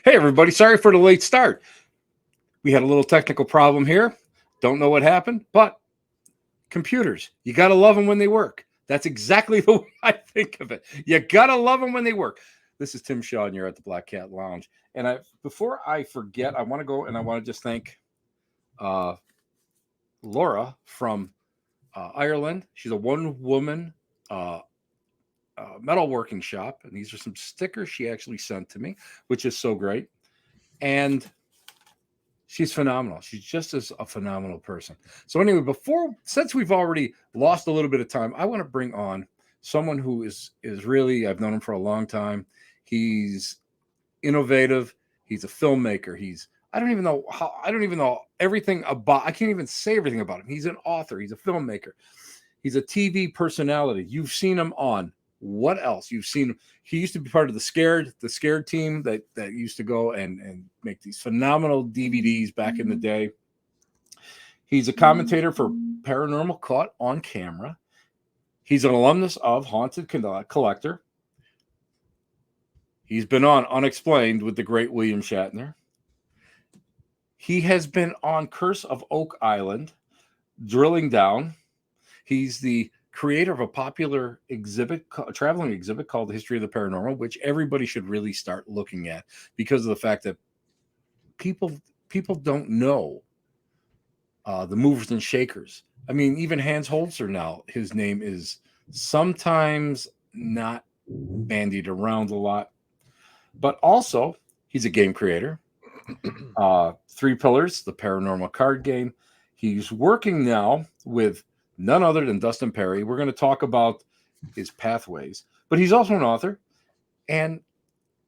Hey, everybody. Sorry for the late start. We had a little technical problem here. Don't know what happened, but computers, you got to love them when they work. That's exactly the way I think of it. You got to love them when they work. This is Tim Shaw, and you're at the Black Cat Lounge. And before I forget, I want to go and I want to just thank Laura from Ireland. She's a one-woman metalworking shop, and these are some stickers she actually sent to me, which is so great. And she's phenomenal. She's just as a phenomenal person. So anyway, since we've already lost a little bit of time, I want to bring on someone who is really, I've known him for a long time. He's innovative. He's a filmmaker. I don't even know everything about, I can't even say everything about him. He's an author. He's a filmmaker. He's a TV personality. You've seen him on what else? You've seen him. He used to be part of the Scared team that used to go and make these phenomenal DVDs back in the day. He's a commentator for Paranormal Caught on Camera. He's an alumnus of Haunted Collector. He's been on Unexplained with the great William Shatner. He has been on Curse of Oak Island, Drilling Down. He's the creator of a popular traveling exhibit called The History of the Paranormal, which everybody should really start looking at because of the fact that people don't know the movers and shakers. I mean, even Hans Holzer now, his name is sometimes not bandied around a lot, but also he's a game creator. Three Pillars, the paranormal card game. He's working now with none other than Dustin Perry. We're going to talk about his pathways, but he's also an author, and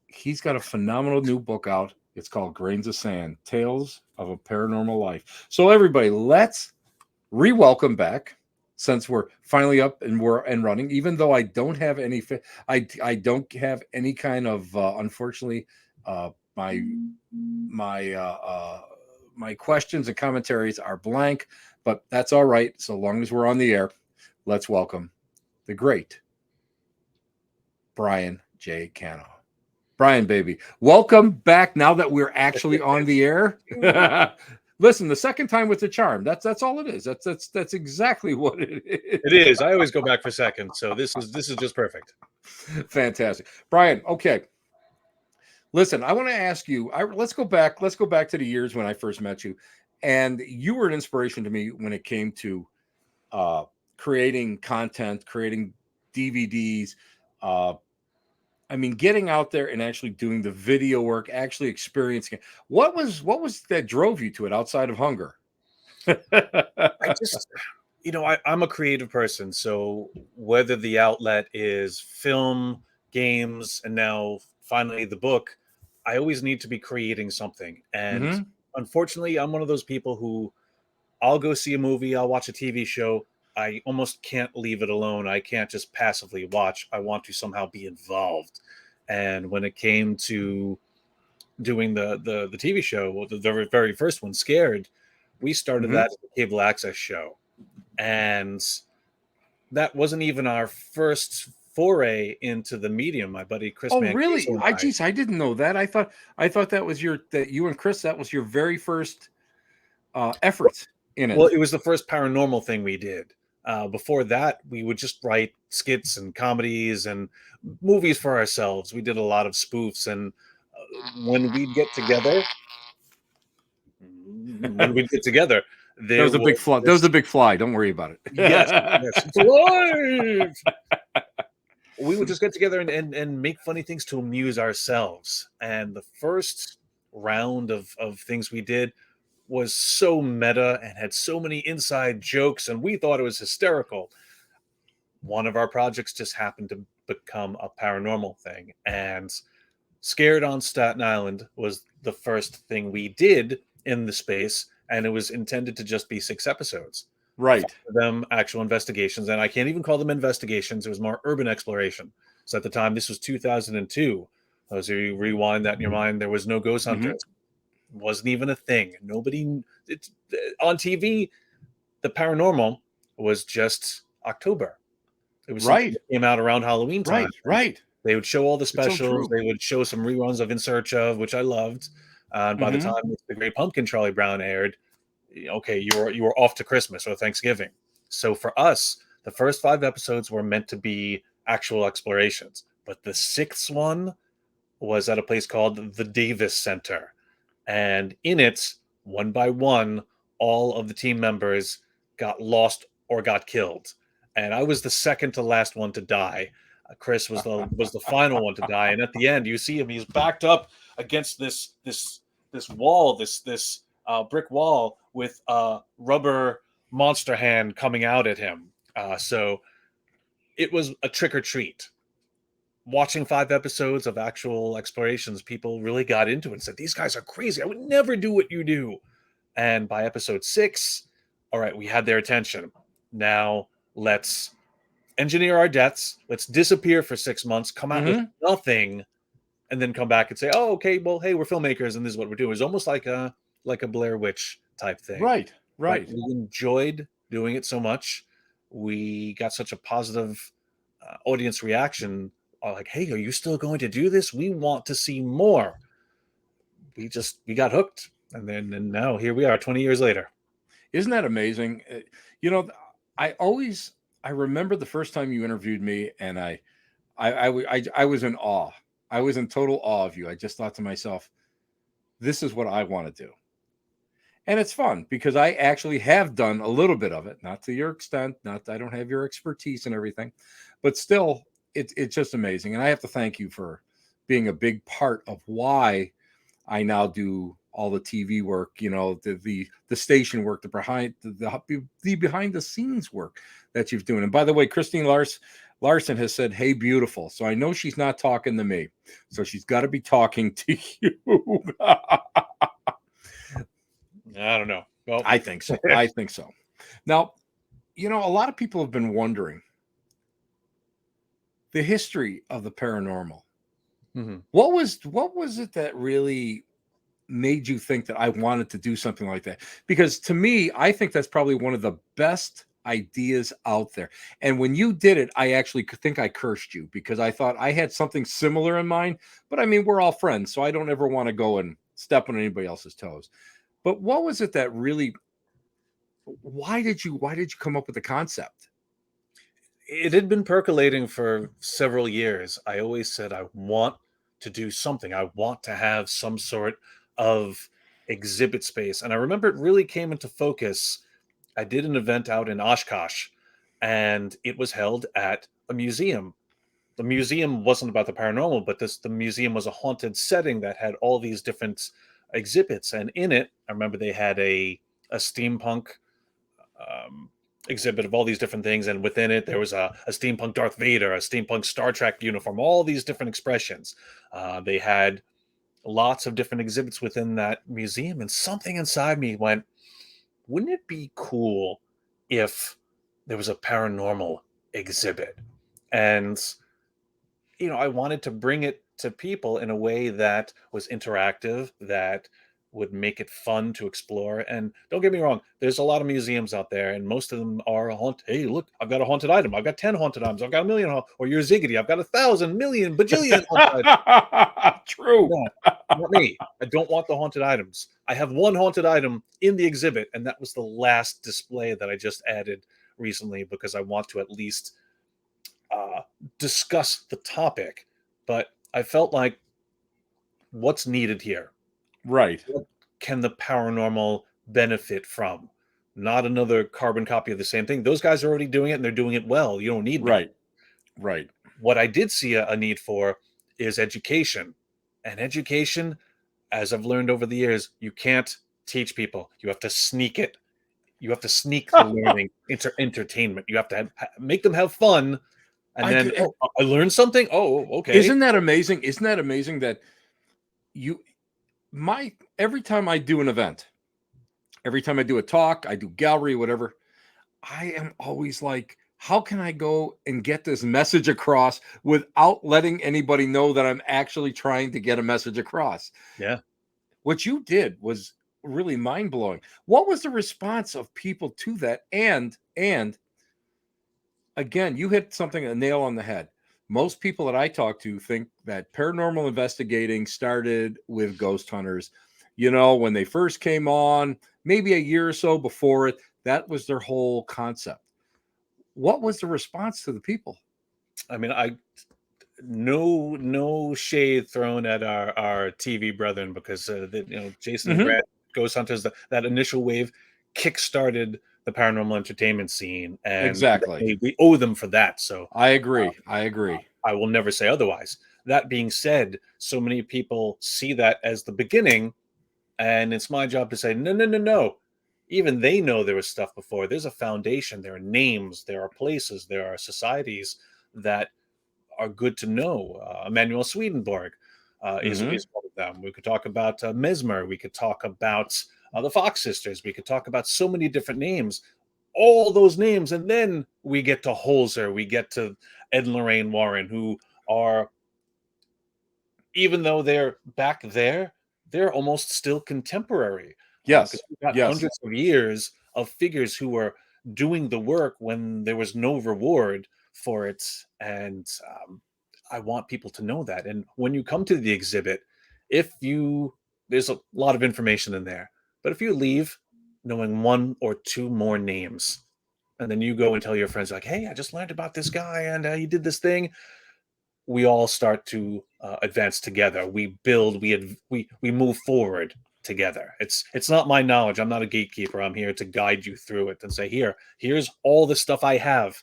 he's got a phenomenal new book out. It's called Grains of Sand, Tales of a Paranormal Life. So everybody, let's re-welcome back, since we're finally up and running, even though I don't have any, I don't have any kind of, unfortunately, my questions and commentaries are blank, but that's all right. So long as we're on the air, let's welcome the great Brian J. Cano. Brian, baby, welcome back now that we're actually on the air. Listen, the second time with the charm. That's all it is. That's exactly what it is. It is. I always go back for seconds, so this is just perfect. Fantastic. Brian, okay. Listen, I want to ask you, let's go back to the years when I first met you. And you were an inspiration to me when it came to creating content, creating DVDs. I mean, getting out there and actually doing the video work, actually experiencing it. What was that drove you to it outside of hunger? I just, I'm a creative person. So whether the outlet is film, games, and now finally the book, I always need to be creating something. And unfortunately, I'm one of those people who I'll go see a movie, I'll watch a TV show. I almost can't leave it alone. I can't just passively watch. I want to somehow be involved. And when it came to doing the TV show, the very, very first one, Scared, we started that as a cable access show. And that wasn't even our first foray into the medium. My buddy Chris. Oh, really? I didn't know that. I thought that was you and Chris, that was your very first efforts in it. Well, it was the first paranormal thing we did. Before that, we would just write skits and comedies and movies for ourselves. We did a lot of spoofs, and when we'd get together, there was a big fly. There was a big fly. Don't worry about it. Yes, it's alive. We would just get together and make funny things to amuse ourselves. And the first round of things we did was so meta and had so many inside jokes, and we thought it was hysterical. One of our projects just happened to become a paranormal thing, and Scared on Staten Island was the first thing we did in the space, and it was intended to just be 6 episodes. Right. Them actual investigations, and I can't even call them investigations. It was more urban exploration. So at the time, this was 2002. As you rewind that in your mind, there was no ghost hunters. Wasn't even a thing. Nobody. It's on TV. The paranormal was just October. It was right. That came out around Halloween time. Right. They would show all the It's so specials. true. They would show some reruns of In Search of, which I loved. And by the Hmm. time The Great Pumpkin Charlie Brown aired, okay, you were off to Christmas or Thanksgiving. So for us, the first 5 episodes were meant to be actual explorations, but the sixth one was at a place called the Davis Center, and in it, one by one, all of the team members got lost or got killed, and I was the second to last one to die. Chris was the final one to die, and at the end, you see him. He's backed up against this wall, this brick wall with a rubber monster hand coming out at him. So it was a trick or treat. Watching 5 episodes of actual explorations, people really got into it and said, "These guys are crazy. I would never do what you do." And by episode 6, all right, we had their attention. Now let's engineer our deaths. Let's disappear for 6 months, come out with Hmm. nothing, and then come back and say, "Oh, okay, well, hey, we're filmmakers, and this is what we're doing." It's almost like a Blair Witch type thing. Right, But right. we enjoyed doing it so much. We got such a positive audience reaction. Like, hey, are you still going to do this? We want to see more. We got hooked, and now here we are, 20 years later. Isn't that amazing? You know, I always I remember the first time you interviewed me, and I was in awe. I was in total awe of you. I just thought to myself, this is what I want to do. And it's fun because I actually have done a little bit of it, not to your extent, not I don't have your expertise and everything, but still it's just amazing. And I have to thank you for being a big part of why I now do all the TV work, the station work, the behind the scenes work that you've doing. And by the way, Christine Larson has said, "Hey, beautiful." So I know she's not talking to me. So she's got to be talking to you. I don't know. Well, I think so. I think so. Now, a lot of people have been wondering the history of the paranormal. mhm. What was it that really made you think that I wanted to do something like that? Because to me, I think that's probably one of the best ideas out there. And when you did it, I actually think I cursed you because I thought I had something similar in mind. But I mean, we're all friends, so I don't ever want to go and step on anybody else's toes. But what was it that really why did you come up with the concept? It had been percolating for several years. I always said I want to do something. I want to have some sort of exhibit space. And I remember it really came into focus. I did an event out in Oshkosh, and it was held at a museum. The museum wasn't about the paranormal, but the museum was a haunted setting that had all these different exhibits. And in it, I remember they had a steampunk um, exhibit of all these different things, and within it there was a steampunk Darth Vader, a steampunk Star Trek uniform, all these different expressions. They had lots of different exhibits within that museum, and something inside me went, wouldn't it be cool if there was a paranormal exhibit? And I wanted to bring it to people in a way that was interactive, that would make it fun to explore. And don't get me wrong, there's a lot of museums out there, and most of them are haunted. Hey, look, I've got a haunted item. I've got 10 haunted items. I've got a million, or you're Ziggity. I've got 1,000, million, bajillion haunted items. True. No, not me. I don't want the haunted items. I have one haunted item in the exhibit, and that was the last display that I just added recently because I want to at least uh, discuss the topic. But I felt like, what's needed here? Right. What can the paranormal benefit from? Not another carbon copy of the same thing. Those guys are already doing it, and they're doing it well. You don't need me. Right. Right. What I did see a need for is education. And education, as I've learned over the years, you can't teach people. You have to sneak it. You have to sneak the learning into entertainment. You have to make them have fun. And then, oh, I learned something. Oh, okay. Isn't that amazing? Isn't that amazing that you every time I do an event, every time I do a talk, I do gallery, whatever, I am always like, how can I go and get this message across without letting anybody know that I'm actually trying to get a message across? Yeah. What you did was really mind blowing. What was the response of people to that? And again, you hit something, a nail on the head. Most people that I talk to think that paranormal investigating started with ghost hunters. When they first came on, maybe a year or so before it, that was their whole concept. What was the response to the people? I mean, no shade thrown at our TV brethren, because Jason and Hmm. Grant Ghost Hunters, that initial wave kick-started the paranormal entertainment scene, and Exactly. we owe them for that. So I agree. I agree. I will never say otherwise. That being said, so many people see that as the beginning, and it's my job to say, no, no, no, no. Even they know there was stuff before. There's a foundation. There are names. There are places. There are societies that are good to know. Emanuel Swedenborg Hmm. is one of them. We could talk about Mesmer. We could talk about the Fox sisters. We could talk about so many different names. All those names, and then we get to Holzer. We get to Ed and Lorraine Warren, who are, even though they're back there, they're almost still contemporary, because Yes. we've got Yes. hundreds of years of figures who were doing the work when there was no reward for it. And I want people to know that. And when you come to the exhibit, if you there's a lot of information in there, but if you leave knowing one or two more names, and then you go and tell your friends, like, hey, I just learned about this guy, and he did this thing, we all start to advance together. We build, we move forward together. It's not my knowledge. I'm not a gatekeeper. I'm here to guide you through it and say, here's all the stuff I have.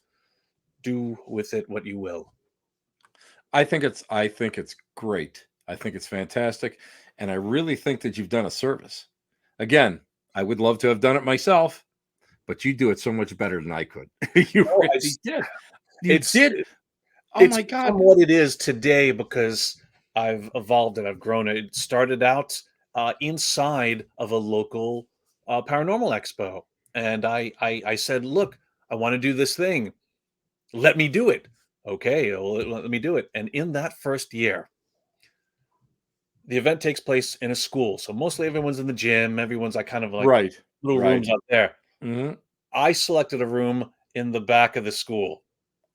Do with it what you will. I think it's great. I think it's fantastic. And I really think that you've done a service. Again, I would love to have done it myself, but you do it so much better than I could. You Oh, really did. You it's did. Oh it's my become God. what it is today because I've evolved it. I've grown it. It started out inside of a local paranormal expo, and I said, look, I want to do this thing. Let me do it. Okay, well, let me do it. And in that first year, the event takes place in a school. So mostly everyone's in the gym. Everyone's like kind of like Right. little Right. rooms out there. Hmm. I selected a room in the back of the school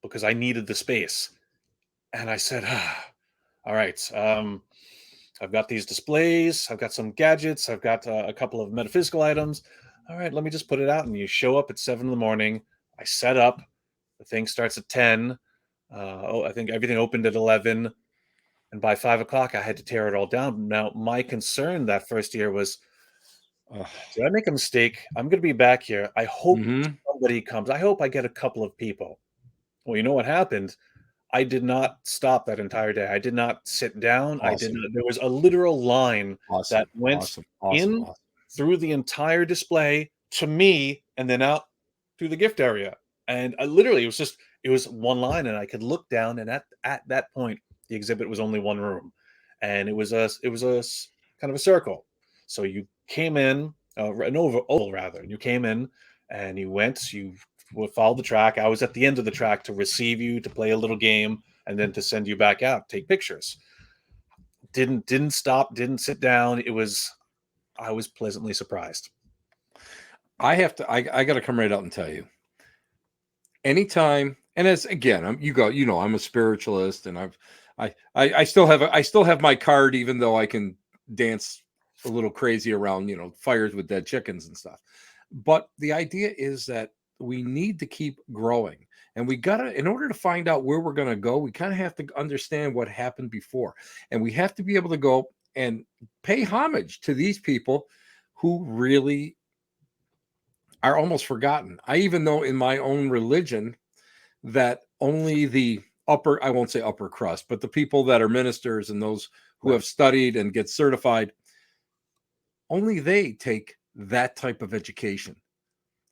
because I needed the space. And I said, all right, I've got these displays. I've got some gadgets. I've got a couple of metaphysical items. All right, let me just put it out. And you show up at 7 in the morning. I set up. The thing starts at 10. I think everything opened at 11, and by 5 o'clock, I had to tear it all down. Now, my concern that first year was, did I make a mistake? I'm going to be back here. I hope Hmm. somebody comes. I hope I get a couple of people. Well, you know what happened? I did not stop that entire day. I did not sit down. I did Awesome. not. There was a literal line that Awesome. went Awesome. Awesome. in Awesome. through the entire display to me, and then out through the gift area. And I literally, it was one line, and I could look down, and at that point, the exhibit was only one room, and it was kind of a circle. So you came in, an oval rather, and you came in, and you went, you would follow the track. I was at the end of the track to receive you, to play a little game, and then to send you back out, take pictures. Didn't stop, didn't sit down. I was pleasantly surprised. I got to come right out and tell you, anytime, and as again, I'm a spiritualist, and I still have my card, even though I can dance a little crazy around, fires with dead chickens and stuff. But the idea is that we need to keep growing, and we gotta, in order to find out where we're gonna go, we kind of have to understand what happened before, and we have to be able to go and pay homage to these people who really are almost forgotten. I even know in my own religion that only the upper, I won't say upper crust, but the people that are ministers and those who Right. have studied and get certified, only they take that type of education,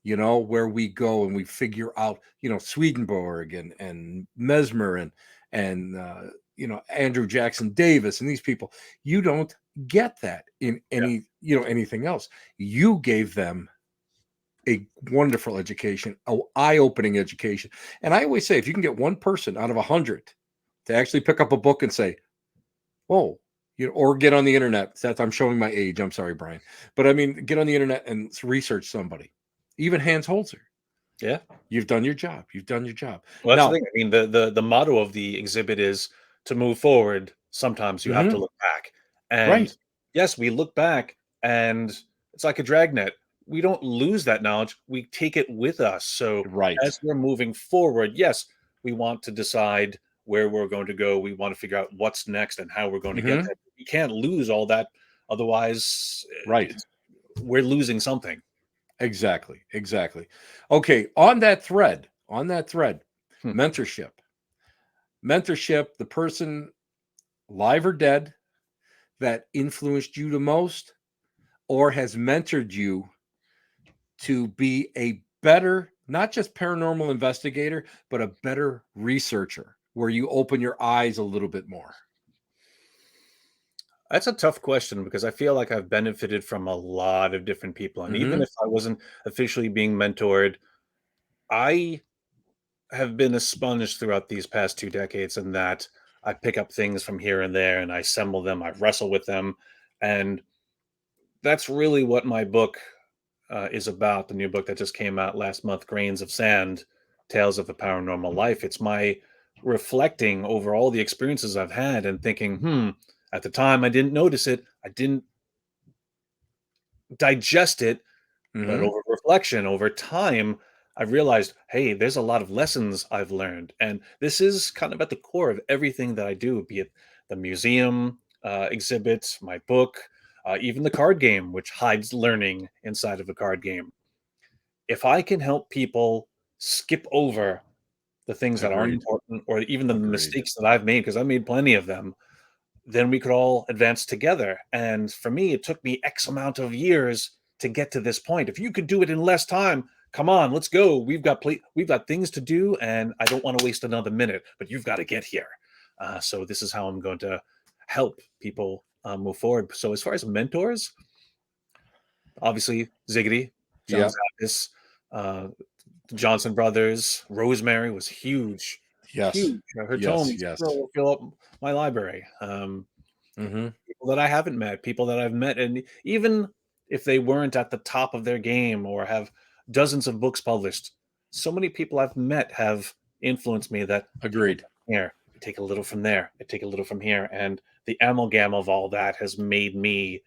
where we go and we figure out, Swedenborg and Mesmer and Andrew Jackson Davis and these people. You don't get that in Yeah. anything else. You gave them a wonderful education, a eye-opening education. And I always say, if you can get one person out of 100 to actually pick up a book and say, "Whoa," or get on the internet. That's, I'm showing my age. I'm sorry, Brian, but I mean, get on the internet and research somebody. Even Hans Holzer. Yeah. You've done your job. You've done your job. Well, that's the Now, thing. I mean, the motto of the exhibit is to move forward. Sometimes you have to mhm, look back. And right, yes, we look back and it's like a dragnet. We don't lose that knowledge. We take it with us. So right. as we're moving forward, yes, we want to decide where we're going to go. We want to figure out what's next and how we're going to get Mhm, there. We can't lose all that. Otherwise, right. we're losing something. Exactly, exactly. Okay, on that thread, Hmm. mentorship. Mentorship, the person, live or dead, that influenced you the most or has mentored you to be a better, not just paranormal investigator, but a better researcher, where you open your eyes a little bit more. That's a tough question because I feel like I've benefited from a lot of different people. And even Mhm, if I wasn't officially being mentored, I have been a sponge throughout these past 2 decades in that I pick up things from here and there and I assemble them, I wrestle with them. And that's really what my book is about. The new book that just came out last month, Grains of Sand, Tales of a Paranormal Life. It's my reflecting over all the experiences I've had and thinking, at the time I didn't notice it. I didn't digest it, but mhm. over reflection, over time, I realized, hey, there's a lot of lessons I've learned. And this is kind of at the core of everything that I do, be it the museum exhibits, my book, even the card game, which hides learning inside of a card game. If I can help people skip over the things that aren't Agreed, important or even the agreed. mistakes that I've made, because I've made plenty of them, then we could all advance together. And for me, it took me X amount of years to get to this point. If you could do it in less time, come on, let's go. We've got things to do, and I don't want to waste another minute. But you've got to get here. So this is how I'm going to help people move forward. So as far as mentors, obviously Ziggity, John Yep. Zappis, the Johnson brothers, Rosemary was huge, Yes. huge. Her Yes, tomes yes. fill up my library. Mhm. People that I haven't met, people that I've met, and even if they weren't at the top of their game or have dozens of books published, so many people I've met have influenced me that take a Agreed. look here, take a little from there, take a little from here, and the amalgam of all that has made me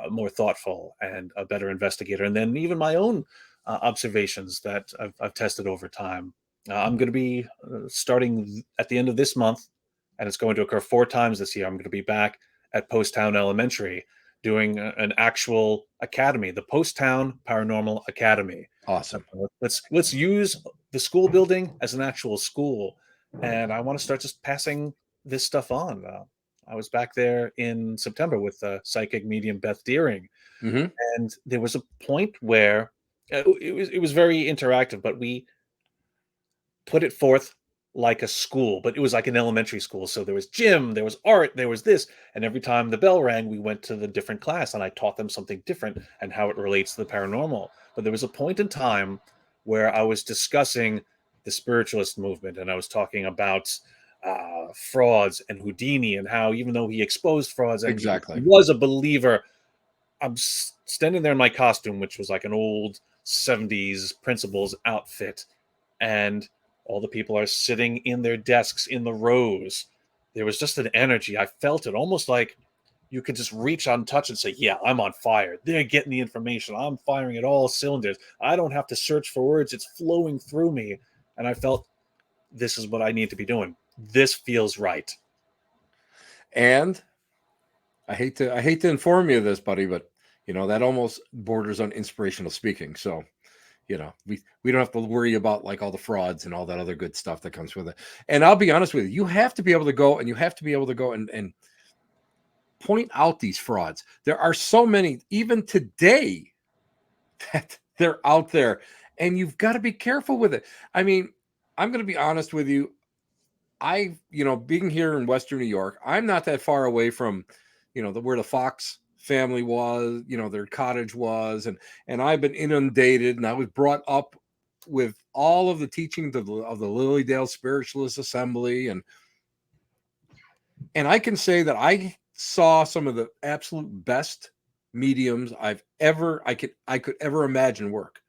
more thoughtful and a better investigator. And then even my own observations that I've tested over time. I'm going to be starting at the end of this month, and it's going to occur 4 times this year. I'm going to be back at Post Town Elementary doing an actual academy, the Post Town Paranormal Academy. Awesome. Let's use the school building as an actual school, and I want to start just passing this stuff on. I was back there in September with psychic medium Beth Deering, Mhm. and there was a point where it was very interactive, but we put it forth like a school, but it was like an elementary school. So there was gym, there was art, there was this, and every time the bell rang, we went to the different class, and I taught them something different and how it relates to the paranormal. But there was a point in time where I was discussing the spiritualist movement, and I was talking about frauds and Houdini, and how even though he exposed frauds and he Exactly. was a believer, I'm standing there in my costume, which was like an old 70s principal's outfit, and all the people are sitting in their desks in the rows. There was just an energy. I felt it almost like you could just reach out and touch and say, yeah, I'm on fire. They're getting the information. I'm firing at all cylinders. I don't have to search for words. It's flowing through me. And I felt this is what I need to be doing. This feels right. And I hate to inform you of this, buddy, but that almost borders on inspirational speaking. So, we don't have to worry about like all the frauds and all that other good stuff that comes with it. And I'll be honest with you, you have to be able to go and you have to be able to go and point out these frauds. There are so many, even today, that they're out there, and you've got to be careful with it. I mean, I'm going to be honest with you. Being here in Western New York, I'm not that far away from, where the Fox family was, their cottage was, and I've been inundated, and I was brought up with all of the teachings of the Lilydale Spiritualist Assembly, and I can say that I saw some of the absolute best mediums I could ever imagine work.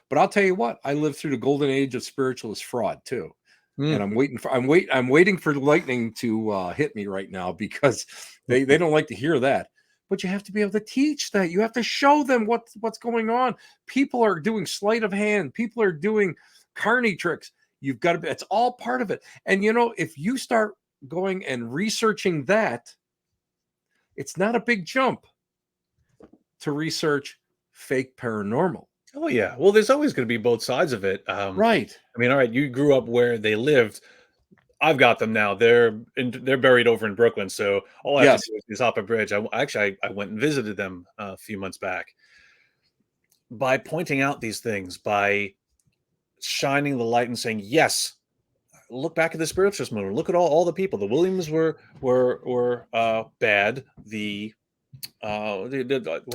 But I'll tell you what, I lived through the golden age of spiritualist fraud too. And Mm. I'm waiting for lightning to hit me right now because they don't like to hear that. But you have to be able to teach that. You have to show them what's going on. People are doing sleight of hand. People are doing carny tricks. You've got to be, it's all part of it. And if you start going and researching that, it's not a big jump to research fake paranormal. Oh yeah. Well, there's always going to be both sides of it. Right. I mean, all right, you grew up where they lived. I've got them now. They're buried over in Brooklyn, so all I have to Yes. do is hop a bridge. I went and visited them a few months back. By pointing out these things, by shining the light and saying, "Yes, look back at the spiritualist movement. Look at all the people. The Williams were bad. What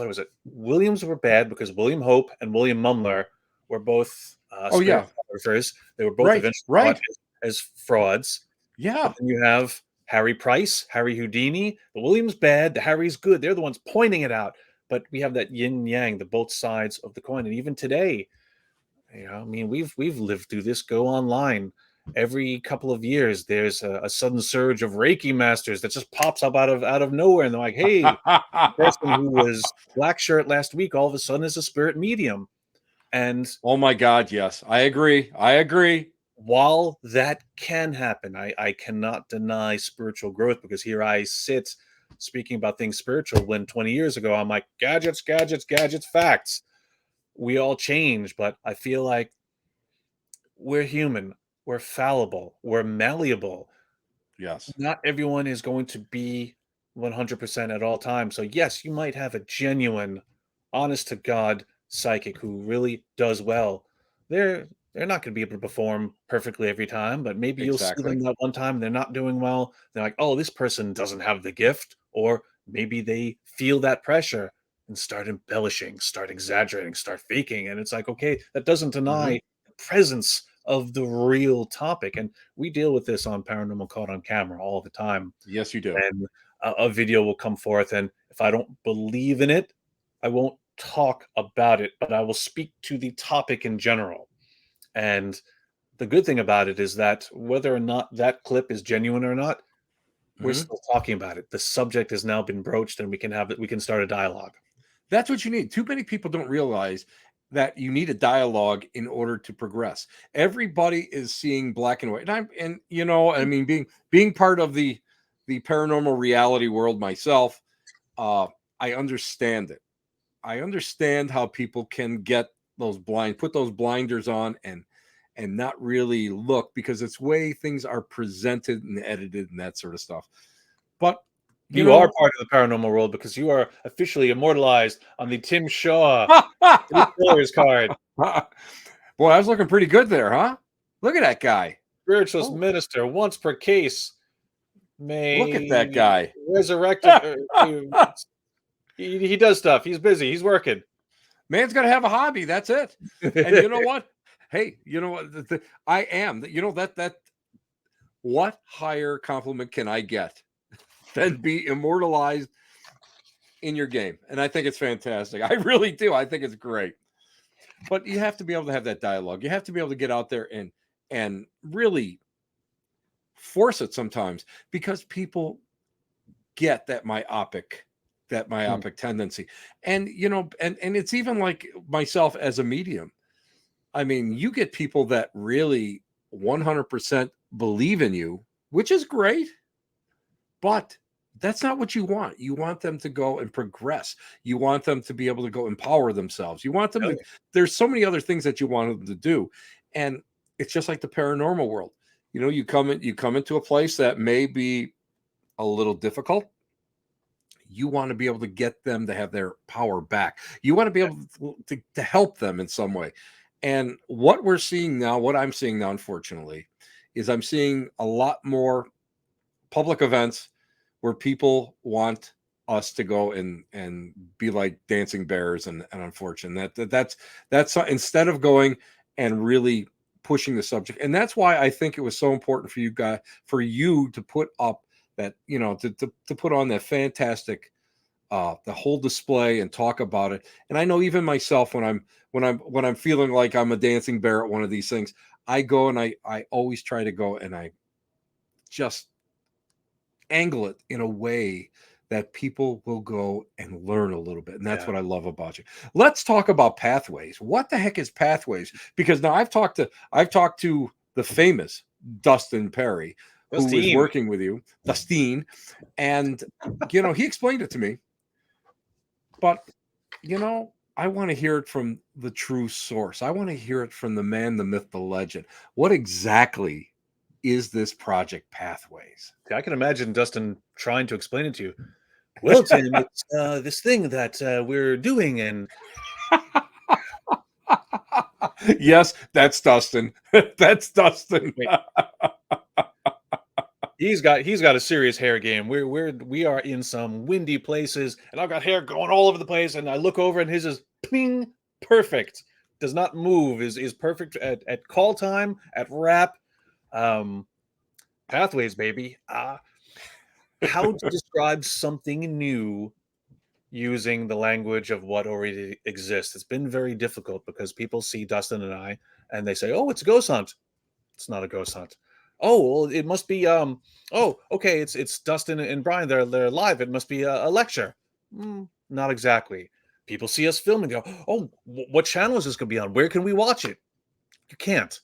was it? Williams were bad because William Hope and William Mumler were both Oh spirit yeah. photographers. They were both Right. eventually caught Right. as frauds. But Yeah. then you have Harry Price, Harry Houdini. The Williams bad, the Harry's good. They're the ones pointing it out. But we have that yin yang, the both sides of the coin. And even today, I mean, we've lived through this. Go online. Every couple of years, there's a sudden surge of Reiki masters that just pops up out of nowhere, and they're like, "Hey, the person who was black shirt last week all of a sudden is a spirit medium." And Oh my God, yes. I agree. I agree. while that can happen, I cannot deny spiritual growth, because here I sit speaking about things spiritual when 20 years ago I'm like, gadgets, gadgets, gadgets, facts. We all change, but I feel like we're human, we're fallible, we're malleable. Yes. Not everyone is going to be 100% at all times. So yes, you might have a genuine, honest to God psychic who really does well. They're not going to be able to perform perfectly every time, but maybe you'll see Exactly. them that one time and they're not doing well. They're like, "Oh, this person doesn't have the gift," or maybe they feel that pressure and start embellishing, start exaggerating, start faking, and it's like, okay, that doesn't Hmm. deny the presence of the real topic. And we deal with this on Paranormal Caught on Camera all the time. Yes, you do. And a video will come forth, and if I don't believe in it, I won't talk about it, but I will speak to the topic in general. And the good thing about it is that whether or not that clip is genuine or not, we're Hmm. still talking about it. The subject has now been broached, and we can have it. We can start a dialogue. That's what you need. Too many people don't realize that you need a dialogue in order to progress. Everybody is seeing black and white. I mean, being part of the paranormal reality world myself, uh, I understand it. I understand how people can get put those blinders on and not really look, because it's way things are presented and edited and that sort of stuff. But you You are know, part of the paranormal world because you are officially immortalized on the Tim Shaw Three Pillars card. boy, I was looking pretty good there, huh? Look at that guy. Spiritualist Oh, minister, once per case, look at that may guy. resurrect. He does stuff. He's busy. He's working. Man's got to have a hobby. That's it. And you know what? Hey, you know what? I am. You know that what higher compliment can I get than be immortalized in your game? And I think it's fantastic. I really do. I think it's great. But you have to be able to have that dialogue. You have to be able to get out there and really force it sometimes, because people get that Hmm. myopic tendency. And and it's even like myself as a medium. I mean, you get people that really 100% believe in you, which is great, but that's not what you want. You want them to go and progress. You want them to be able to go empower themselves. You want them Oh, to, yeah. there's so many other things that you want them to do. And it's just like the paranormal world. You come into a place that may be a little difficult. You want to be able to get them to have their power back. You want to be able to help them in some way. And what we're seeing now, what I'm seeing now, unfortunately, is I'm seeing a lot more public events where people want us to go and be like dancing bears, and unfortunate that's instead of going and really pushing the subject. And that's why I think it was so important for you to put up that, to put on that fantastic the whole display and talk about it. And I know even myself, when I'm feeling like I'm a dancing bear at one of these things, I go and I always try to go and I just angle it in a way that people will go and learn a little bit. And that's Yeah. what I love about you. Let's talk about Pathways. What the heck is Pathways? Because now I've talked to the famous Dustin Perry, who is Justine. working with you, Dustin, and he explained it to me. But I want to hear it from the true source. I want to hear it from the man, the myth, the legend. What exactly is this project Pathways? I can imagine Dustin trying to explain it to you. Well, Tim, it's this thing that we're doing, and Yes, that's Dustin. That's Dustin. wait, he's got a serious hair game. We are in some windy places, and I've got hair going all over the place, and I look over, and his is ping perfect. Does not move. Is perfect at call time, at rap. Pathways, baby. How to describe something new using the language of what already exists? It's been very difficult because people see Dustin and I, and they say, "Oh, it's a ghost hunt." It's not a ghost hunt. Oh, well, it must be. Oh, okay. It's Dustin and Brian. They're live. It must be a lecture. Not exactly. People see us film and go, "Oh, what channel is this going to be on? Where can we watch it?" You can't.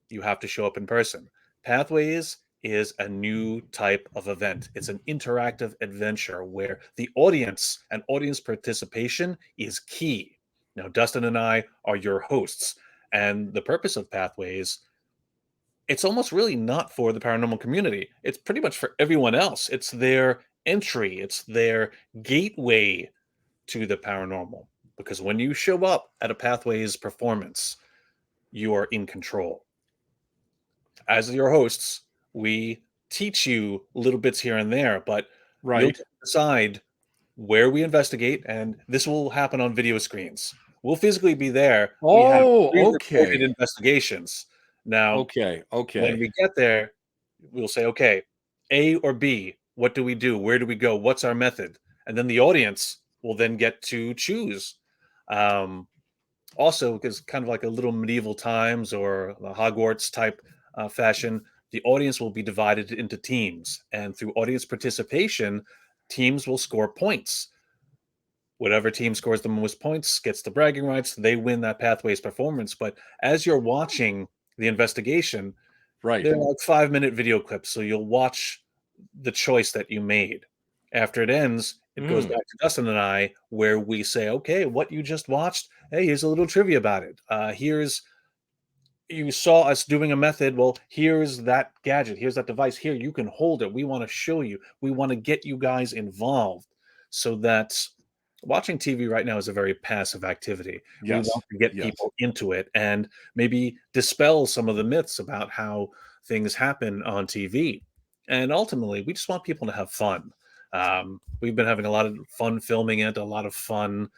You have to show up in person. Pathways is a new type of event. It's an interactive adventure where the audience and audience participation is key. Now, Dustin and I are your hosts, and the purpose of Pathways, it's almost really not for the paranormal community. It's pretty much for everyone else. It's their entry, it's their gateway to the paranormal. Because when you show up at a Pathways performance, you are in control. As your hosts, we teach you little bits here and there, but you'll Right. decide where we investigate, and this will happen on video screens. We'll physically be there. We have Oh, pre-recorded okay. investigations. Now, Okay. when Okay. we get there, we'll say, okay, A or B, what do we do? Where do we go? What's our method? And then the audience will then get to choose. Um, Also, because kind of like a little medieval times or the Hogwarts type fashion, the audience will be divided into teams. And through audience participation, teams will score points. Whatever team scores the most points gets the bragging rights. They win that Pathways performance. But as you're watching the investigation, Right. they're like 5-minute video clips. So you'll watch the choice that you made. After it ends, it goes Mm, back to Dustin and I, where we say, okay, what you just watched, hey, here's a little trivia about it. Here's, you saw us doing a method. Well, here's that gadget. Here's that device. Here, you can hold it. We want to show you. We want to get you guys involved so that watching TV right now is a very passive activity. We yes. want to get Yes. people into it and maybe dispel some of the myths about how things happen on TV. And ultimately, we just want people to have fun. We've been having a lot of fun filming it, a lot of fun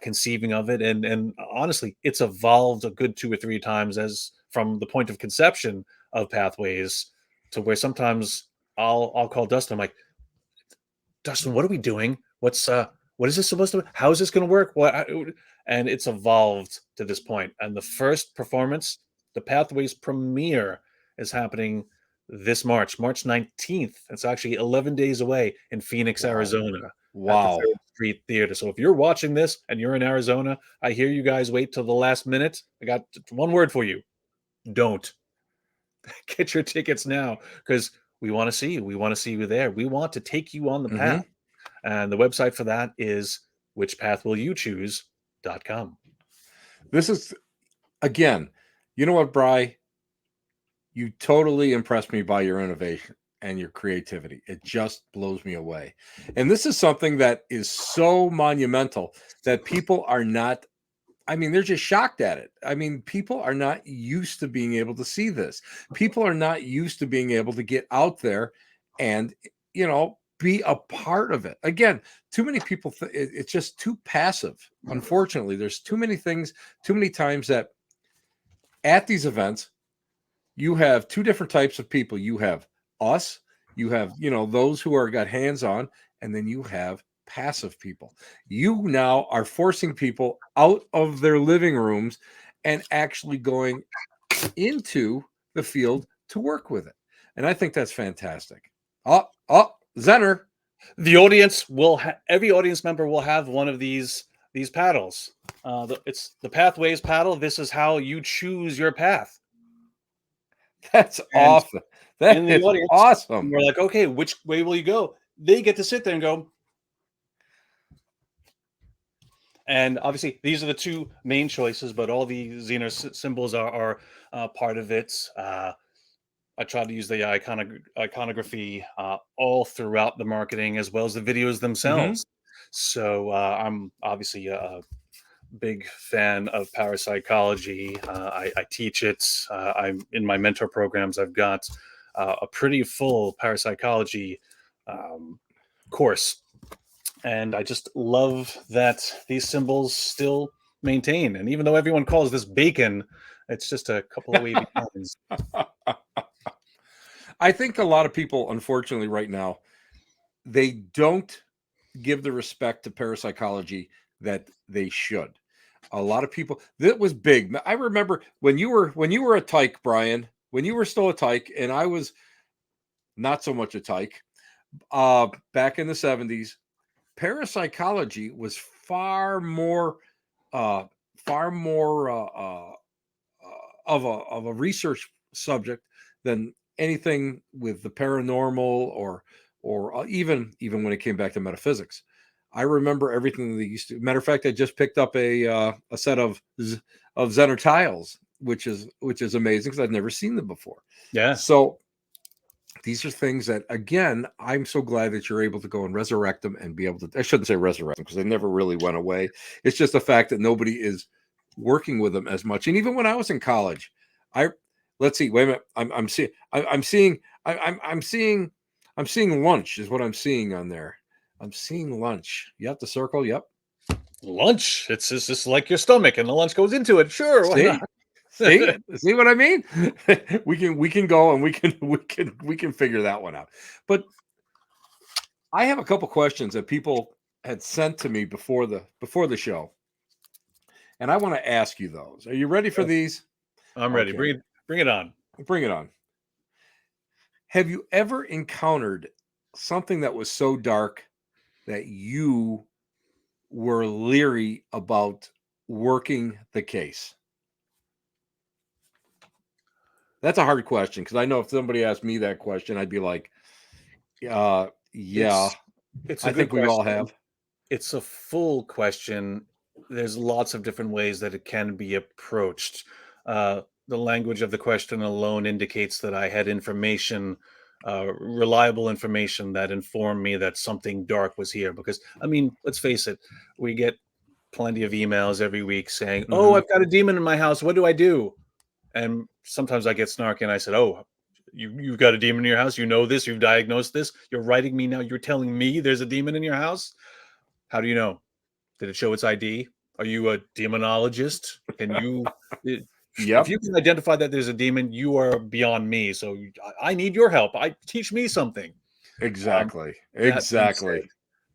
conceiving of it, and honestly, it's evolved a good 2 or 3 times as from the point of conception of Pathways to where sometimes I'll call Dustin. I'm like, Dustin, what are we doing? What is this supposed to? How is this going to work? And it's evolved to this point. And the first performance, the Pathways premiere, is happening this March 19th. It's actually 11 days away in Phoenix, Wow. Arizona, at the Wow. Third Street Theater. So if you're watching this and you're in Arizona, I hear you guys wait till the last minute. I got one word for you: don't. Get your tickets now, because we want to see you. We want to see you there. We want to take you on the Hmm. path. And the website for that is whichpathwillyouchoose.com. This is, again, you know what, Bry? You totally impressed me by your innovation and your creativity. It just blows me away. And this is something that is so monumental that people are not, I mean, they're just shocked at it. I mean, people are not used to being able to see this. People are not used to being able to get out there and, be a part of it. Again, too many people, it's just too passive. Unfortunately, there's too many things, too many times that at these events, you have two different types of people. You have us, you have, those who are got hands on, and then you have passive people. You now are forcing people out of their living rooms and actually going into the field to work with it. And I think that's fantastic. Zenner. The audience will every audience member will have one of these paddles. It's the Pathways paddle. This is how you choose your path. That's And awesome. in That the is audience, awesome. we're like, okay, which way will you go? They get to sit there and go. And obviously, these are the two main choices, but all the Xenos symbols are part of it. I try to use the iconography all throughout the marketing as well as the videos themselves. So I'm obviously a big fan of parapsychology. I teach it. I'm in my mentor programs. I've got a pretty full parapsychology course, and I just love that these symbols still maintain. And even though everyone calls this bacon, it's just a couple of wavy lines. I think a lot of people, unfortunately, right now, they don't give the respect to parapsychology that they should. A lot of people, that was big. I remember when you were a tyke, Brian, when you were still a tyke, and I was not so much a tyke, back in the 70s, parapsychology was uh, far more of a research subject than anything with the paranormal or even when it came back to metaphysics. I remember everything they used to. Matter of fact, I just picked up a set of Zener tiles, which is amazing because I've never seen them before. Yeah. So these are things that, again, I'm so glad that you're able to go and resurrect them and be able to. I shouldn't say resurrect them because they never really went away. It's just the fact that nobody is working with them as much. And even when I was in college, I let's see. Wait a minute. I'm seeing lunch is what I'm seeing on there. I'm seeing lunch. You have to circle. Yep. Lunch. It's just like your stomach, and the lunch goes into it. Sure, why See, not? see what I mean? we can go and we can figure that one out. But I have a couple questions that people had sent to me before the show, and I want to ask you those. Are you ready for these? I'm ready. Okay, Bring it on. bring it on. Have you ever encountered something that was so dark that you were leery about working the case? That's a hard question because I know if somebody asked me that question, I'd be like, yeah, It's a I good think we all question. have. It's a full question. There's lots of different ways that it can be approached. The language of the question alone indicates that I had information, reliable information that informed me that something dark was here. Because, I mean, let's face it, we get plenty of emails every week saying, "Oh, Mhm. I've got a demon in my house. What do I do?" And sometimes I get snarky and I said, "Oh, you've got a demon in your house. You know this. You've diagnosed this. You're writing me now. You're telling me there's a demon in your house. How do you know? Did it show its ID? Are you a demonologist? Can you, if Yep. you can identify that there's a demon, you are beyond me. So I need your help. Teach me something." Um, Exactly. that being said, Exactly.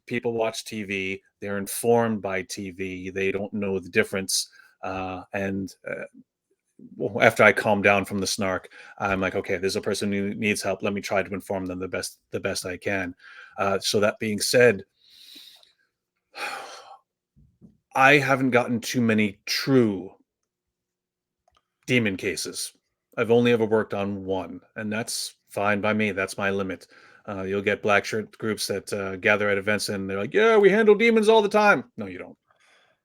people watch TV. They're informed by TV. They don't know the difference. And well, after I calm down from the snark, I'm like, okay, there's a person who needs help. Let me try to inform them the best I can. So that being said, I haven't gotten too many true demon cases. I've only ever worked on one, and that's fine by me. That's my limit. You'll get black shirt groups that gather at events and they're like, "Yeah, we handle demons all the time." No, you don't.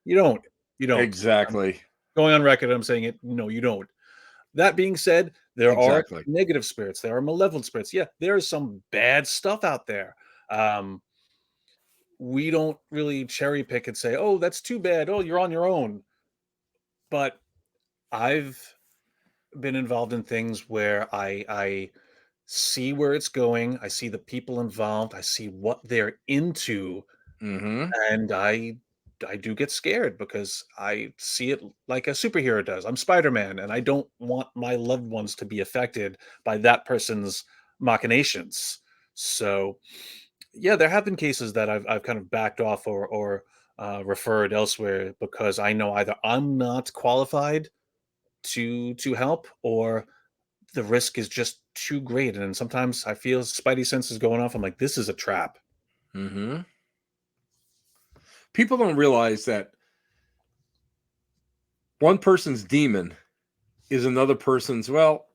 You don't. You don't. I'm Exactly. going on record. I'm saying it. No, you don't. That being said, there are Exactly. negative spirits. There are malevolent spirits. Yeah, there is some bad stuff out there. Um, we don't really cherry pick and say, "Oh, that's too bad. Oh, you're on your own." But I've been involved in things where I see where it's going. I see the people involved. I see what they're into, Mhm. and I do get scared because I see it like a superhero does. I'm Spider-Man, and I don't want my loved ones to be affected by that person's machinations. So Yeah, there have been cases that I've kind of backed off or referred elsewhere because I know either I'm not qualified to help, or the risk is just too great. And then sometimes I feel spidey senses going off. I'm like, this is a trap. Hmm. People don't realize that one person's demon is another person's. Well,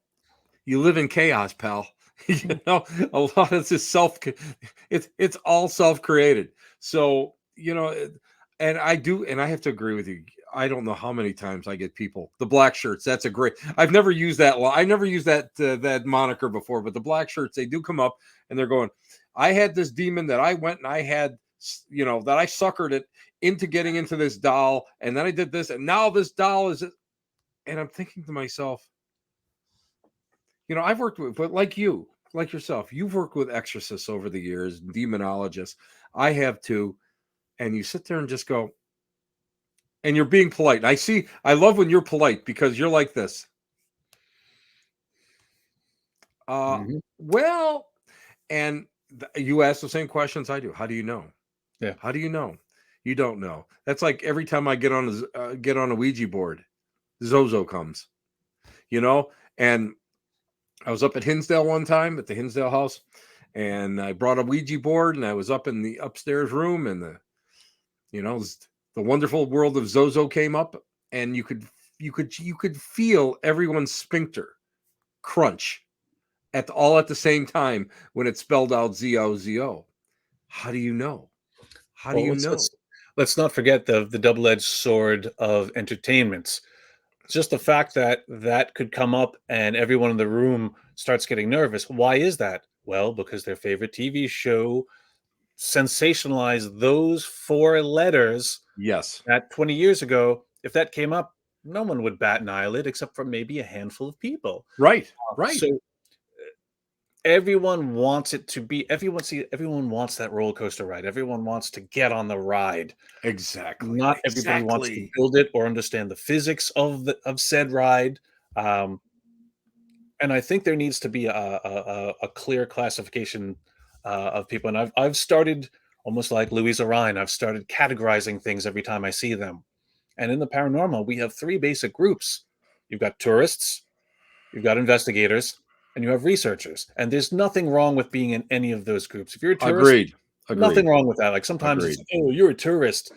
you live in chaos, pal. You know, a lot of this it's all self-created. So, and I have to agree with you. I don't know how many times I get people, the black shirts. That's a great. I've never used that. I never used that moniker before, but the black shirts, they do come up and they're going, I had this demon that I went and I had, that I suckered it into getting into this doll, and then I did this, and now this doll is, and I'm thinking to myself, I've worked with, but like yourself, you've worked with exorcists over the years, demonologists. I have too. And you sit there and just go, and you're being polite. I love when you're polite because you're like this. Hmm. Well, and you ask the same questions I do. How do you know? Yeah. How do you know? You don't know. That's like every time I get on a Ouija board, Zozo comes, and I was up at Hinsdale one time at the Hinsdale house, and I brought a Ouija board, and I was up in the upstairs room, and the wonderful world of Zozo came up, and you could feel everyone's sphincter crunch all at the same time when it spelled out ZOZO. How do you know? How do Well, you let's know? let's let's not forget the double-edged sword of entertainments. Just the fact that that could come up and everyone in the room starts getting nervous. Why is that? Well, because their favorite TV show sensationalized those four letters Yes. that 20 years ago, if that came up, no one would bat an eyelid except for maybe a handful of people. Right. Right. So everyone wants it to be everyone wants that roller coaster ride. Everyone wants to get on the ride. Exactly. Not everybody wants to Exactly. build it or understand the physics of said ride. Um, and I think there needs to be a clear classification of people. And I've started almost like Louisa Ryan. I've started categorizing things every time I see them. And in the paranormal, we have three basic groups. You've got tourists, you've got investigators, and you have researchers. And there's nothing wrong with being in any of those groups. If you're a tourist, Agreed. nothing Agreed. wrong with that. Like sometimes it's, Agreed. oh, you're a tourist,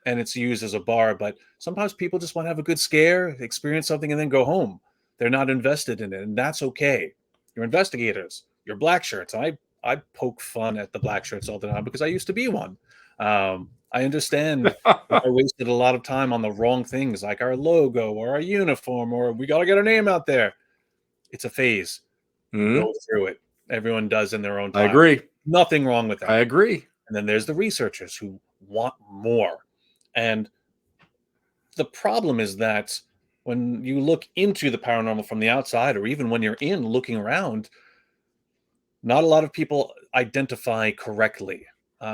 and it's used as a bar, but sometimes people just want to have a good scare, experience something, and then go home. They're not invested in it, and that's okay. You're investigators, you're black shirts. I poke fun at the black shirts all the time because I used to be one. I understand if I wasted a lot of time on the wrong things, like our logo or our uniform, or we got to get our name out there. It's a phase. Mhm. Go through it. Everyone does in their own I time. agree. Nothing wrong with I that. agree. And then there's the researchers who want more. And the problem is that when you look into the paranormal from the outside, or even when you're in looking around, not a lot of people identify correctly.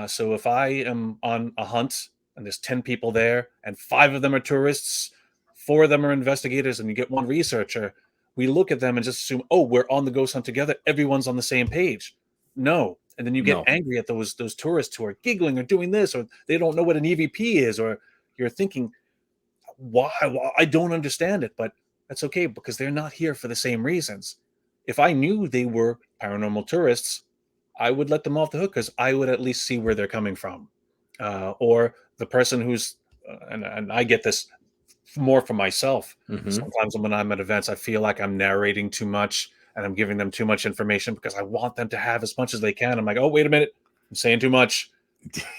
So if I am on a hunt and there's 10 people there and five of them are tourists, four of them are investigators, and you get one researcher, we look at them and just assume, oh, we're on the ghost hunt together. Everyone's on the same page. No. And then you get No. angry at those tourists who are giggling or doing this, or they don't know what an EVP is, or you're thinking, why? I don't understand it, but that's okay because they're not here for the same reasons. If I knew they were paranormal tourists, I would let them off the hook because I would at least see where they're coming from. Or the person who's, and I get this more for myself. Mhm. Sometimes when I'm at events, I feel like I'm narrating too much and I'm giving them too much information because I want them to have as much as they can. I'm like, oh, wait a minute, I'm saying too much.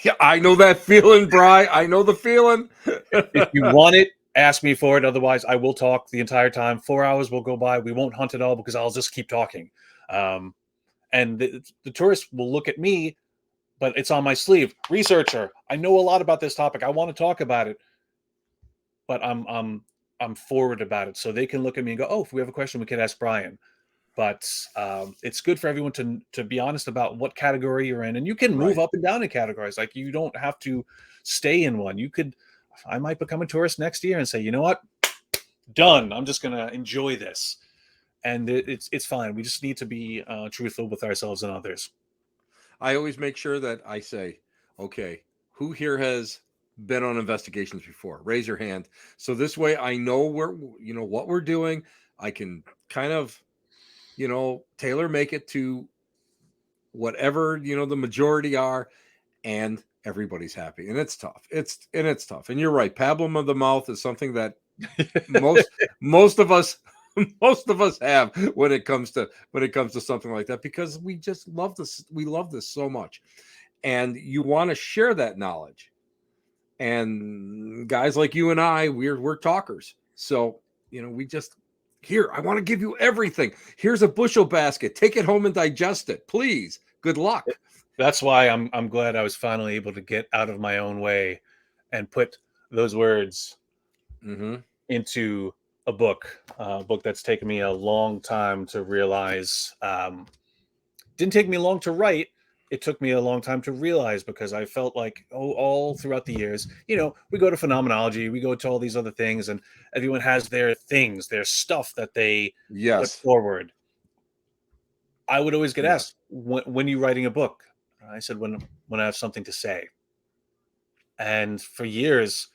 Yeah, I know that feeling, Bry. I know the feeling. If you want it, ask me for it. Otherwise, I will talk the entire time. 4 hours will go by. We won't hunt at all because I'll just keep talking. Um, and the tourists will look at me, but it's on my sleeve. Researcher, I know a lot about this topic. I want to talk about it, but I'm forward about it, so they can look at me and go, "Oh, if we have a question, we can ask Brian." But it's good for everyone to be honest about what category you're in, and you can move Right. up and down in categories. Like you don't have to stay in one. You could. I might become a tourist next year and say, you know what, done. I'm just gonna enjoy this, and it's fine. We just need to be truthful with ourselves and others. I always make sure that I say, okay, who here has been on investigations before? Raise your hand. So this way I know what we're doing. I can kind of, tailor make it to whatever, the majority are, and everybody's happy. And it's tough. It's tough. And you're right. Pablum of the mouth is something that most most of us most of us have when it comes to something like that, because we just love this. We love this so much, and you want to share that knowledge. And guys like you and I, we're talkers. So, we just, here, I want to give you everything. Here's a bushel basket. Take it home and digest it, please. Good luck. That's why I'm glad I was finally able to get out of my own way and put those words into a book that's taken me a long time to realize. Didn't take me long to write. It took me a long time to realize, because I felt like, all throughout the years, we go to phenomenology, we go to all these other things, and everyone has their things, their stuff that they put Yes. forward. I would always get asked, when you writing a book? I said, when I have something to say. And for years,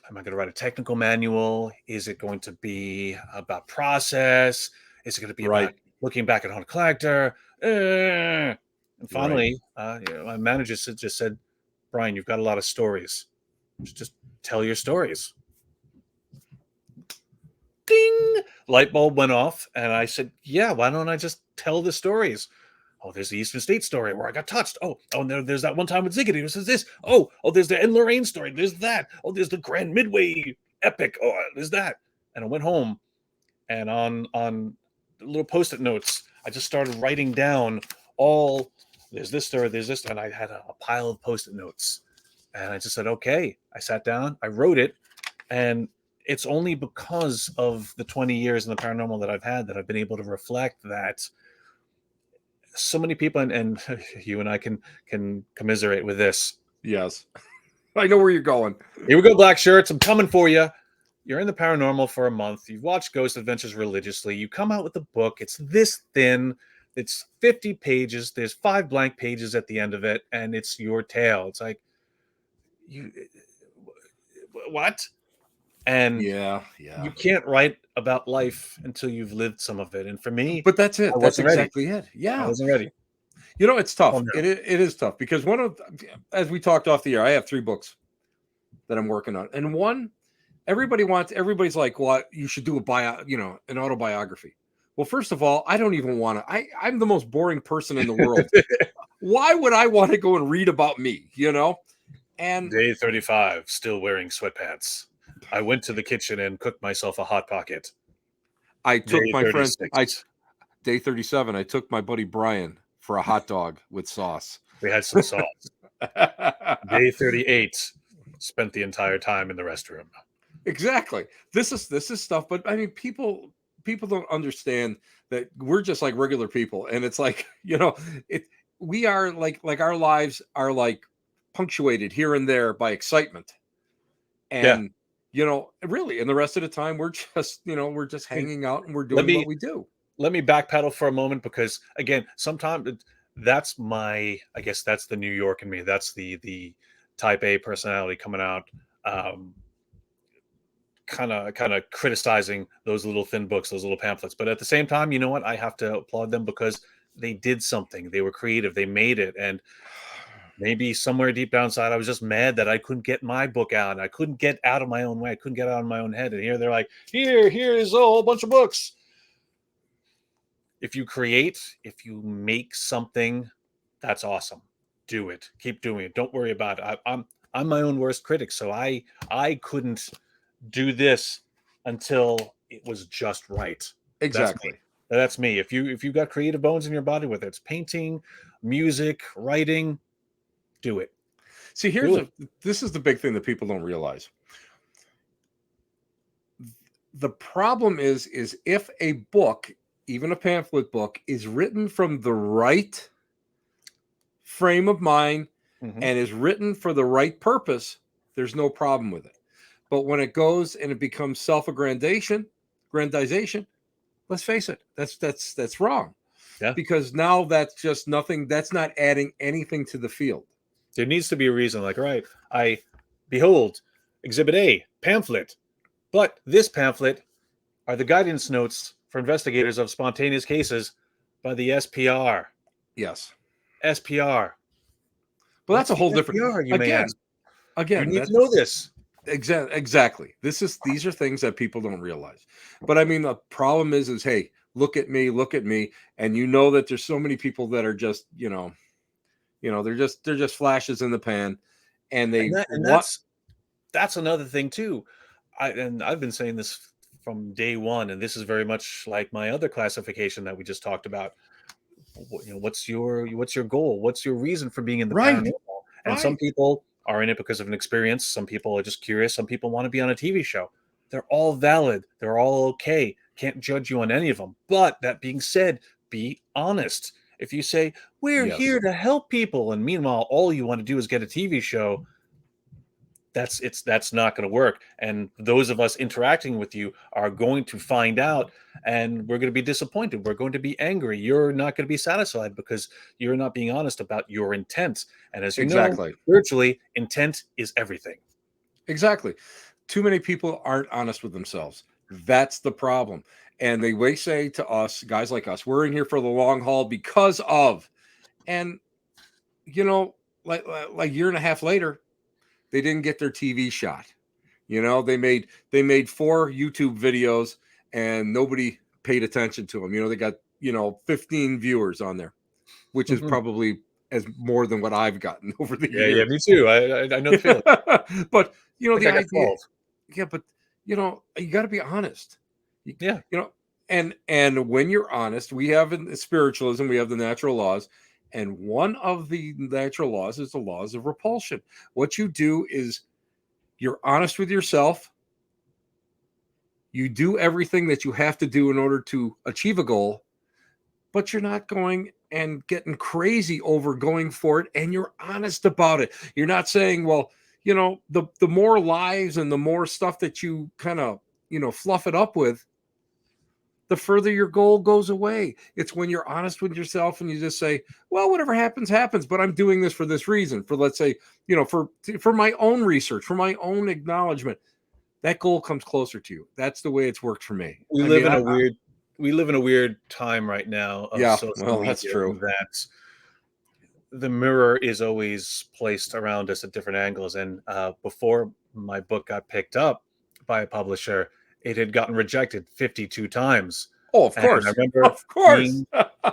am I going to write a technical manual? Is it going to be about process? Is it going to be about looking back at Haunted Collector? And finally, my manager just said, Brian, you've got a lot of stories. Just tell your stories. Ding! Light bulb went off, and I said, yeah, why don't I just tell the stories? Oh, there's the Eastern State story where I got touched. Oh, there's that one time with Ziggity. There's this. Oh, there's the Ed and Lorraine story. There's that. Oh, there's the Grand Midway epic. Oh, there's that. And I went home, and on little Post-it notes, I just started writing down there's this story, there's this, and I had a pile of Post-it notes. And I just said, okay. I sat down, I wrote it, and it's only because of the 20 years in the paranormal that I've had that I've been able to reflect that so many people, and you and I can commiserate with this. Yes. I know where you're going. Here we go, black shirts. I'm coming for you. You're in the paranormal for a month. You've watched Ghost Adventures religiously. You come out with a book. It's this thin. It's 50 pages. There's 5 blank pages at the end of it, and it's your tale. It's like, what? And you can't write about life until you've lived some of it. And for me, but that's it. That's exactly it. Yeah, I wasn't ready. It's tough. It is tough, because as we talked off the air, I have 3 books that I'm working on, and one, everybody's like, well, you should do an autobiography. Well, first of all, I don't even want to. I'm the most boring person in the world. Why would I want to go and read about me? And day 35, still wearing sweatpants. I went to the kitchen and cooked myself a hot pocket. I took my friend. Day 37. I took my buddy Brian for a hot dog with sauce. We had some sauce. Day 38. Spent the entire time in the restroom. Exactly. This is stuff, but I mean, people don't understand that we're just like regular people, and it's like, we are like our lives are like punctuated here and there by excitement, and really, and the rest of the time we're just hanging out and we're doing what we do. Let me backpedal for a moment, because again, sometimes that's I guess that's the New York in me. That's the type A personality coming out, kind of criticizing those little thin books, those little pamphlets. But at the same time, you know what? I have to applaud them, because they did something. They were creative. They made it. And maybe somewhere deep down inside, I was just mad that I couldn't get my book out. I couldn't get out of my own way. I couldn't get out of my own head. And here they're like, here's a whole bunch of books. If you create, if you make something, that's awesome. Do it. Keep doing it. Don't worry about it. I'm my own worst critic, so I couldn't do this until it was just right. Exactly. That's me. If you got creative bones in your body, whether it's painting, music, writing, do it. See, this is the big thing that people don't realize. The problem is if a book, even a pamphlet book, is written from the right frame of mind and is written for the right purpose, there's no problem with it. But when it goes and it becomes self-aggrandization, let's face it, that's wrong. Yeah. because now that's just nothing. That's not adding anything to the field. There needs to be a reason, like, right, behold, Exhibit A, pamphlet. But this pamphlet are the guidance notes for investigators of spontaneous cases by the SPR. Yes, SPR. but that's What's a the whole different. SPR, you may Again, ask? You again, need to that's know this. exactly. These are things that people don't realize. But I mean, the problem is hey, look at me, and you know that there's so many people that are just they're just flashes in the pan, and And they that and want that's another thing too. I've been saying this from day one, and this is very much like my other classification that we just talked about. What's your goal? What's your reason for being in the right, paranormal? And some right, people are in it because of an experience. Some people are just curious. Some people want to be on a TV show. They're all valid. They're all okay. Can't judge you on any of them. But that being said, be honest. If you say we're yes, here to help people, and meanwhile all you want to do is get a TV show, that's not going to work. And those of us interacting with you are going to find out, and we're going to be disappointed. We're going to be angry. You're not going to be satisfied because you're not being honest about your intent. And as you know, exactly, spiritually, intent is everything. exactly. Too many people aren't honest with themselves. That's the problem. And they may say to us, guys like us, we're in here for the long haul because of, and you know, like a year and a half later, they didn't get their TV shot. They made 4 YouTube videos and nobody paid attention to them. They got 15 viewers on there, which is Mhm. probably as more than what I've gotten over the Yeah, me years. too. I know the feeling. But I think the I got idea, 12. yeah, but you got to be honest. You, Yeah. you know, and when you're honest, we have in spiritualism, we have the natural laws, and one of the natural laws is the laws of repulsion. What you do is you're honest with yourself. You do everything that you have to do in order to achieve a goal, but you're not going and getting crazy over going for it, and you're honest about it. You're not saying, well, the more lies and the more stuff that you kind of fluff it up with, the further your goal goes away. It's when you're honest with yourself and you just say, well, whatever happens happens, but I'm doing this for this reason, for, let's say, for my own research, for my own acknowledgement. That goal comes closer to you. That's the way it's worked for me. we I live mean, in a weird we live in a weird time right now of yeah, social well, that's media, true. in that the mirror is always placed around us at different angles. And before my book got picked up by a publisher, it had gotten rejected 52 times. Oh, of And I course. Of course.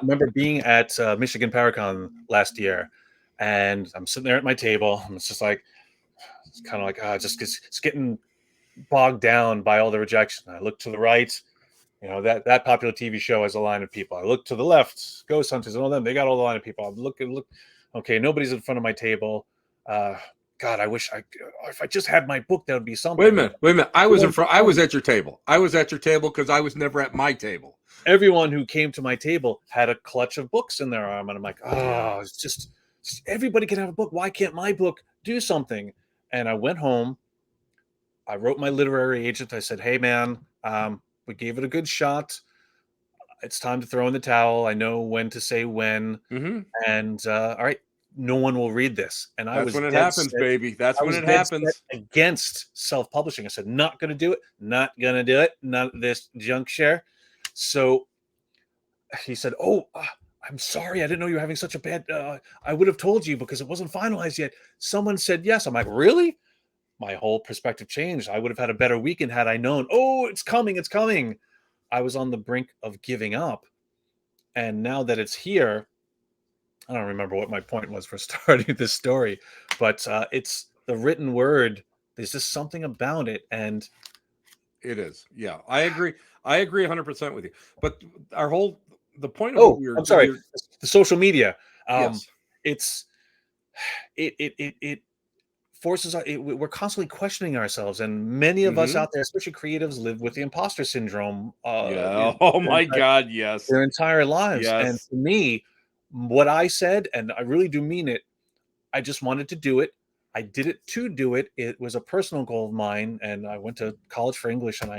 remember being at Michigan Paracon last year, and I'm sitting there at my table, and it's kind of like, it's getting bogged down by all the rejection. I look to the right, that popular TV show has a line of people. I look to the left, Ghost Hunters and all them. They got all the line of people. I'm looking. Okay, nobody's in front of my table. Uh, God, I wish if I just had my book, that would be Wait a something. minute. Wait a minute. I No was in one's front. I was come. at your table. I was at your table because I was never at my table. Everyone who came to my table had a clutch of books in their arm, and I'm like, oh, it's just everybody can have a book. Why can't my book do something? And I went home. I wrote my literary agent. I said, hey, man, we gave it a good shot. It's time to throw in the towel. I know when to say when. Mm-hmm. And all right, no one will read this. And That's when it happens, baby. That's I when was it dead set happens. against self-publishing. I said, not going to do it, not going to do it, none of this junk share. So he said, oh, I'm sorry, I didn't know you were having such a bad, I would have told you because it wasn't finalized yet. Someone said yes. I'm like, really? My whole perspective changed. I would have had a better weekend had I known, oh, it's coming, it's coming. I was on the brink of giving up. And now that it's here, I don't remember what my point was for starting this story, but it's the written word. There's just something about it. And It is. Yeah, I agree. I agree 100% with you. But the point of what oh, we were, I'm sorry, the social media. Um, yes. it's it forces us. We're constantly questioning ourselves, and many of us Mm-hmm. out there, especially creatives, live with the imposter syndrome. Yeah. Oh Their my God. Yes. their entire lives. And Yes. for me, what I said, and I really do mean it, I just wanted to do it. I did it to do it. It was a personal goal of mine, and I went to college for English, and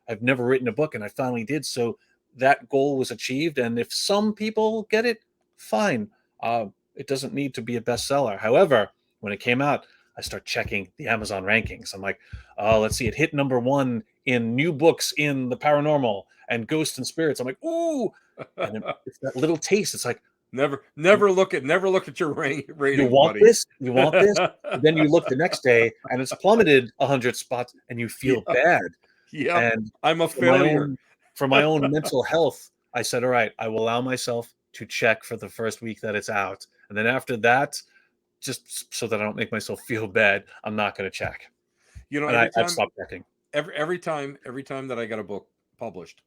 I've never written a book, and I finally did. So that goal was achieved. And if some people get it, fine. It doesn't need to be a bestseller. However, when it came out, I start checking the Amazon rankings. I'm like, oh, let's see, it hit number one in new books in the paranormal and ghosts and spirits. I'm like, ooh, and it's that little taste. It's like, Never look at your you ratings, want buddy. this, you want this. Then you look the next day and it's plummeted 100 spots, and you Yeah, feel bad. yep. And I'm a for my failure. own for my own mental health, I said, all right, I will allow myself to check for the first week that it's out, and then after that, just so that I don't make myself feel bad, I'm not going to check. You know, And I've stopped checking. every time that I got a book published,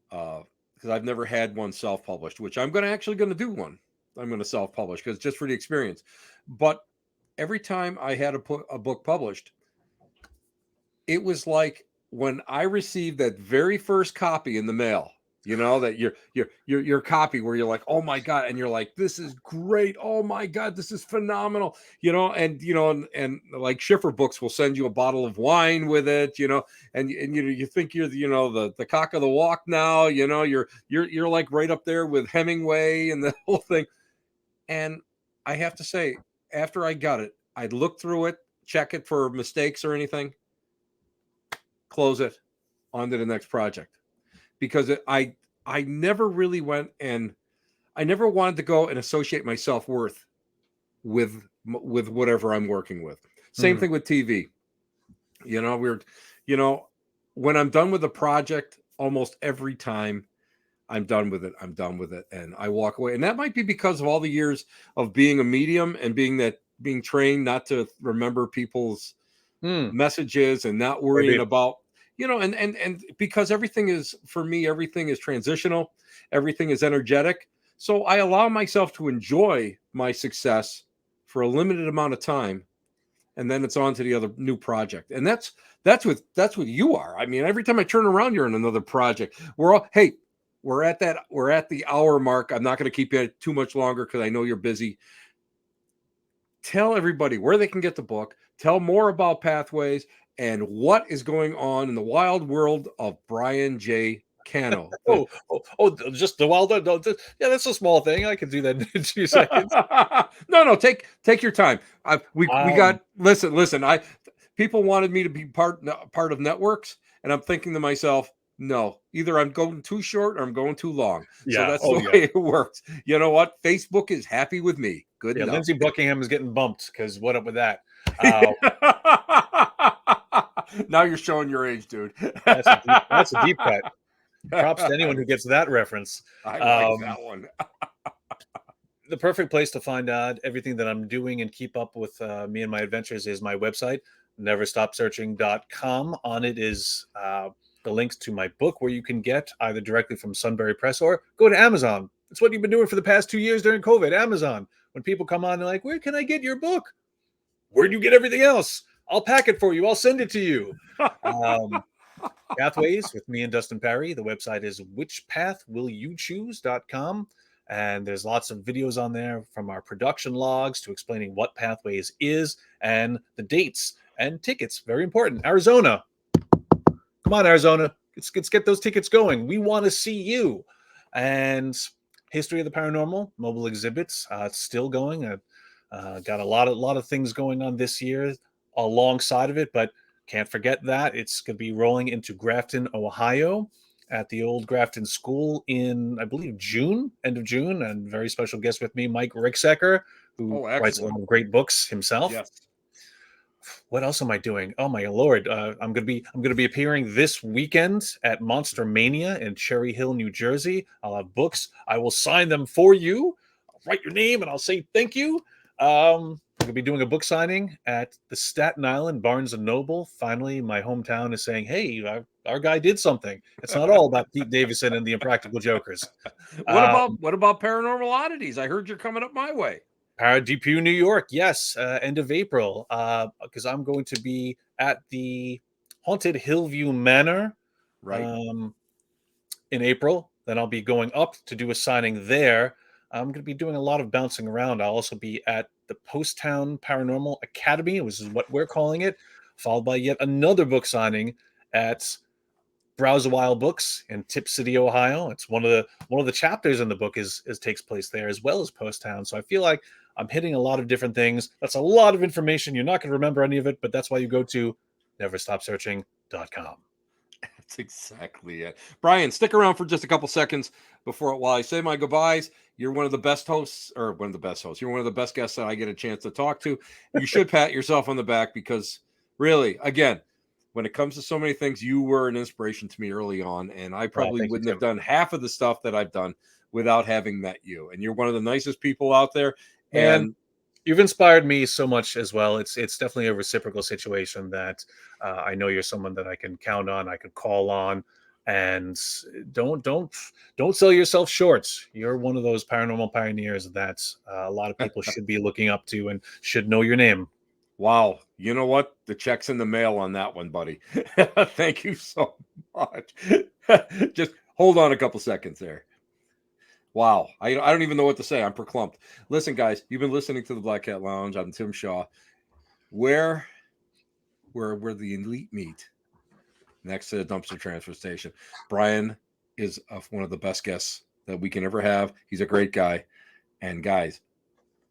because I've never had one self-published, which I'm actually going to do one. I'm going to self-publish because just for the experience. But every time I had a book published, it was like when I received that very first copy in the mail. You know, that your copy where you're like, oh my God, and you're like, this is great. Oh my God, this is phenomenal. You know, and like Schiffer Books will send you a bottle of wine with it. You know, and you think you're the cock of the walk now. You know, you're like right up there with Hemingway and the whole thing. And I have to say, after I got it, I'd look through it, check it for mistakes or anything, close it, on to the next project. Because I never really went, and I never wanted to go and associate my self-worth with whatever I'm working with. Same thing with TV. You know, when I'm done with a project, almost every time I'm done with it, and I walk away. And that might be because of all the years of being a medium and being trained not to remember people's messages and not worrying about, and because everything is, for me, everything is transitional, everything is energetic. So I allow myself to enjoy my success for a limited amount of time, and then it's on to the other new project. And that's what you are. I mean, every time I turn around, you're in another project. We're at the hour mark. I'm not going to keep you too much longer because I know you're busy. Tell everybody where they can get the book. Tell more about Pathways and what is going on in the wild world of Brian J. Cano. Just the wild. Yeah, that's a small thing. I can do that in 2 seconds. No, take your time. We got listen. People wanted me to be part of networks, and I'm thinking to myself, no, either I'm going too short or I'm going too long. So that's the way it works. You know what? Facebook is happy with me. Good enough. Lindsey Buckingham is getting bumped because what up with that? Now you're showing your age, dude. That's a deep cut. Props to anyone who gets that reference. I like that one. The perfect place to find out everything that I'm doing and keep up with me and my adventures is my website, neverstopsearching.com. On it is the links to my book, where you can get either directly from Sunbury Press or go to Amazon. It's what you've been doing for the past 2 years during COVID. Amazon. When people come on, they're like, where can I get your book? Where do you get everything else? I'll pack it for you. I'll send it to you. Pathways with me and Dustin Parry. The website is whichpathwillyouchoose.com. And there's lots of videos on there, from our production logs to explaining what Pathways is and the dates and tickets. Very important. Arizona. Come on, Arizona. Let's get those tickets going. We want to see you. And History of the Paranormal, mobile exhibits. It's still going. Got a lot of things going on this year alongside of it, but can't forget that it's going to be rolling into Grafton, Ohio, at the old Grafton School in, I believe, end of June. And very special guest with me, Mike Ricksecker, who writes a lot of great books himself. Yes. What else am I doing? Oh my Lord! I'm gonna be appearing this weekend at Monster Mania in Cherry Hill, New Jersey. I'll have books. I will sign them for you. I'll write your name and I'll say thank you. I'm gonna be doing a book signing at the Staten Island Barnes and Noble. Finally, my hometown is saying, "Hey, our guy did something." It's not all about Pete Davidson and the Impractical Jokers. What about Paranormal Oddities? I heard you're coming up my way. DPU New York, yes, end of April, because I'm going to be at the Haunted Hillview Manor, right, in April. Then I'll be going up to do a signing there. I'm going to be doing a lot of bouncing around. I'll also be at the Posttown Paranormal Academy, which is what we're calling it, followed by yet another book signing at Browse a While Books in Tip City, Ohio. It's one of the chapters in the book is takes place there, as well as Post Town. So I feel like I'm hitting a lot of different things. That's a lot of information. You're not going to remember any of it, but that's why you go to neverstopsearching.com. That's exactly it. Brian, stick around for just a couple seconds while I say my goodbyes. You're one of the best hosts, or one of the best hosts. You're one of the best guests that I get a chance to talk to. You should pat yourself on the back, because really, again, when it comes to so many things, you were an inspiration to me early on, and I probably Thank you, wouldn't have Tim. done half of the stuff that I've done without having met you. And you're one of the nicest people out there. Man, And you've inspired me so much as well. It's definitely a reciprocal situation that I know you're someone that I can count on, I can call on, and don't sell yourself short. You're one of those paranormal pioneers that a lot of people should be looking up to and should know your name. wow, you know what? The check's in the mail on that one, buddy. Thank you so much. Just hold on a couple seconds there. Wow, I don't even know what to say. I'm perclumped. Listen, guys, you've been listening to the Black Cat Lounge. I'm Tim Shaw. Where the elite meet, next to the dumpster transfer station. Brian is one of the best guests that we can ever have. He's a great guy. And guys,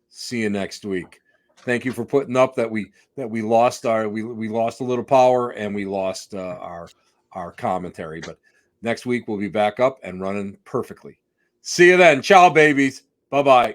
see you next week. Thank you for putting up that we lost we lost a little power, and we lost our commentary. But next week we'll be back up and running perfectly. See you then. Ciao, babies. Bye-bye.